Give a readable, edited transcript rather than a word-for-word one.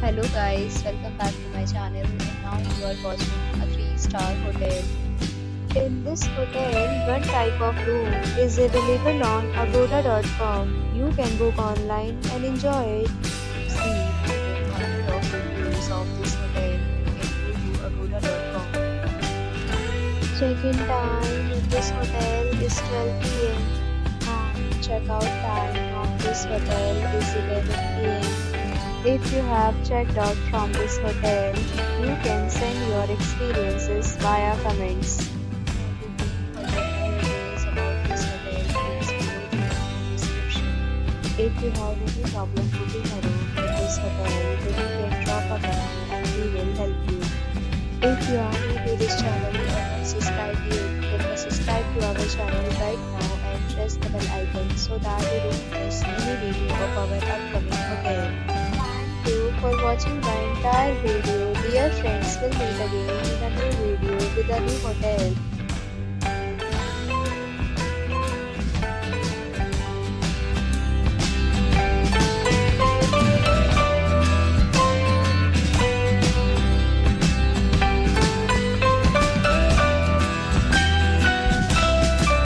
Hello guys, welcome back to my channel and now you are watching a 3-star hotel. In this hotel, one type of room is available on agoda.com. You can book online and enjoy it. See more than 100 of reviews of this hotel. You can go to agoda.com. Check-in time in this hotel is 12 p.m. and check-out time of this hotel is 11 p.m. If you have checked out from this hotel, you can send your experiences via comments. If you have any problem booking a room in this hotel, then you can drop a comment and we will help you. If you are new to this channel or not subscribed yet, then subscribe to our channel right now and press the bell icon so that you don't miss any video of our upcoming hotel. Thank you for watching the entire video. Dear friends, we'll meet again in a new video with a new hotel.